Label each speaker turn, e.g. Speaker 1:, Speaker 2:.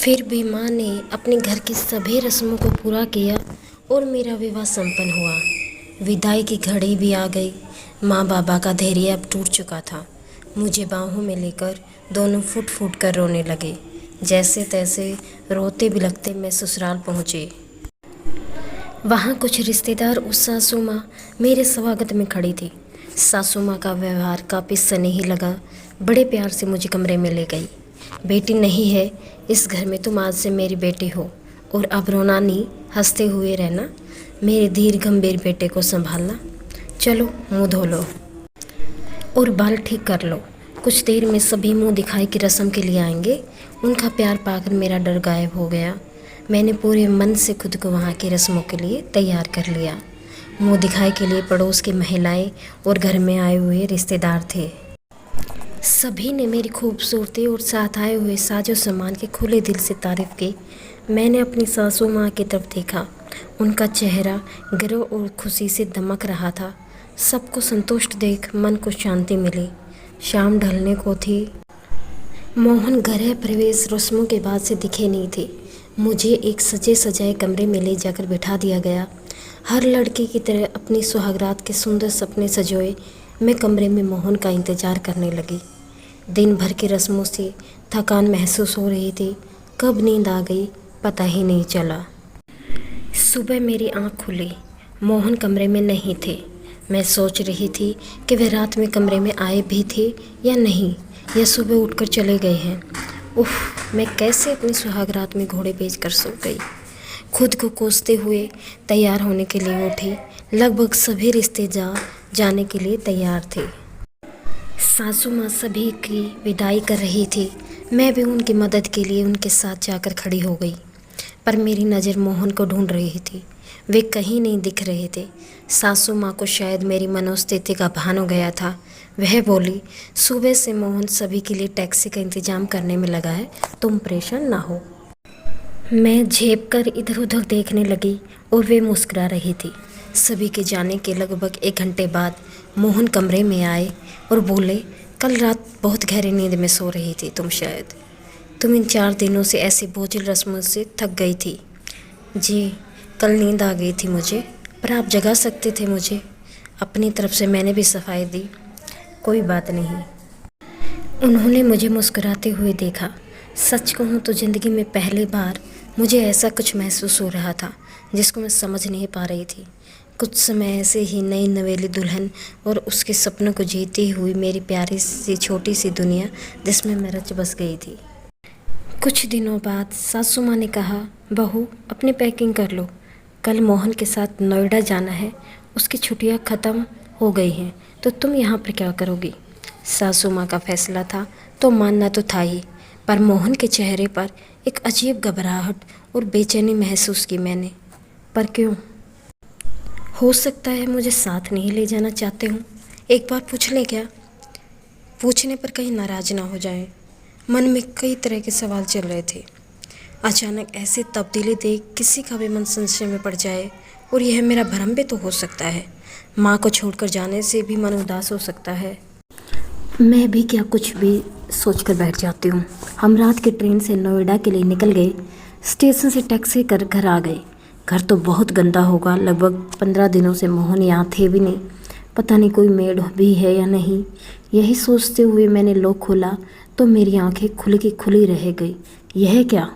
Speaker 1: फिर भी माँ ने अपने घर की सभी रस्मों को पूरा किया और मेरा विवाह संपन्न हुआ। विदाई की घड़ी भी आ गई। माँ बाबा का धैर्य अब टूट चुका था। मुझे बाहों में लेकर दोनों फुट फुट कर रोने लगे। जैसे तैसे रोते बिलखते मैं ससुराल पहुँचे। वहाँ कुछ रिश्तेदार और सासू माँ मेरे स्वागत में खड़ी थी। सासू माँ का व्यवहार काफ़ी स्नेही लगा। बड़े प्यार से मुझे कमरे में ले गई। बेटी नहीं है इस घर में, तुम आज से मेरी बेटी हो और अब रोना नहीं, हंसते हुए रहना, मेरे धीर गंभीर बेटे को संभालना। चलो मुँह धो लो और बाल ठीक कर लो। कुछ देर में सभी मुँह दिखाई की रस्म के लिए आएंगे। उनका प्यार पाकर मेरा डर गायब हो गया। मैंने पूरे मन से खुद को वहाँ की रस्मों के लिए तैयार कर लिया। मुँह दिखाई के लिए पड़ोस की महिलाएं और घर में आए हुए रिश्तेदार थे। सभी ने मेरी खूबसूरती और साथ आए हुए साजो सामान की खुले दिल से तारीफ़ की। मैंने अपनी सासू माँ की तरफ देखा। उनका चेहरा गर्व और खुशी से दमक रहा था। सबको संतुष्ट देख मन को शांति मिली। शाम ढलने को थी। मोहन गृह प्रवेश रस्मों के बाद से दिखे नहीं थे। मुझे एक सजे सजाए कमरे में ले जाकर बिठा दिया गया। हर लड़की की तरह अपनी सुहागरात के सुंदर सपने सजोए मैं कमरे में मोहन का इंतज़ार करने लगी। दिन भर की रस्मों से थकान महसूस हो रही थी। कब नींद आ गई पता ही नहीं चला। सुबह मेरी आँख खुली। मोहन कमरे में नहीं थे। मैं सोच रही थी कि वे रात में कमरे में आए भी थे या नहीं, या सुबह उठकर चले गए हैं। उफ, मैं कैसे अपनी सुहागरात में घोड़े बेच कर सो गई। खुद को कोसते हुए तैयार होने के लिए उठी। लगभग सभी रिश्तेदार जाने के लिए तैयार थे। सासू माँ सभी की विदाई कर रही थी। मैं भी उनकी मदद के लिए उनके साथ जाकर खड़ी हो गई। पर मेरी नज़र मोहन को ढूंढ रही थी। वे कहीं नहीं दिख रहे थे। सासू माँ को शायद मेरी मनोस्थिति का भान हो गया था। वह बोली, सुबह से मोहन सभी के लिए टैक्सी का इंतज़ाम करने में लगा है, तुम परेशान ना हो। मैं झेप कर इधर उधर देखने लगी और वे मुस्कुरा रही थी। सभी के जाने के लगभग 1 घंटे बाद मोहन कमरे में आए और बोले, कल रात बहुत गहरी नींद में सो रही थी तुम इन 4 दिनों से ऐसी बोझिल रस्मों से थक गई थी। जी, कल नींद आ गई थी मुझे, पर आप जगा सकते थे मुझे। अपनी तरफ से मैंने भी सफाई दी। कोई बात नहीं। उन्होंने मुझे मुस्कुराते हुए देखा। सच कहूँ तो ज़िंदगी में पहली बार मुझे ऐसा कुछ महसूस हो रहा था जिसको मैं समझ नहीं पा रही थी। कुछ समय ऐसे ही नई नवेली दुल्हन और उसके सपनों को जीती हुई मेरी प्यारी सी छोटी सी दुनिया जिसमें मैं रच बस गई थी। कुछ दिनों बाद सासू माँ ने कहा, बहू अपनी पैकिंग कर लो, कल मोहन के साथ नोएडा जाना है। उसकी छुट्टियाँ ख़त्म हो गई हैं तो तुम यहाँ पर क्या करोगी। सासू माँ का फैसला था तो मानना तो था ही, पर मोहन के चेहरे पर एक अजीब घबराहट और बेचैनी महसूस की मैंने। पर क्यों? हो सकता है मुझे साथ नहीं ले जाना चाहते हो। एक बार पूछ लें क्या? पूछने पर कहीं नाराज़ ना हो जाएं। मन में कई तरह के सवाल चल रहे थे। अचानक ऐसी तब्दीली देख किसी का भी मन संशय में पड़ जाए, और यह मेरा भ्रम भी तो हो सकता है। माँ को छोड़कर जाने से भी मन उदास हो सकता है। मैं भी क्या कुछ भी सोचकर बैठ जाती हूँ। हम रात की ट्रेन से नोएडा के लिए निकल गए। स्टेशन से टैक्सी कर घर आ गए। घर तो बहुत गंदा होगा। लगभग 15 दिनों से मोहन यहाँ थे भी नहीं। पता नहीं कोई मेड भी है या नहीं। यही सोचते हुए मैंने लॉक खोला तो मेरी आंखें खुली की खुली रह गई। यह क्या?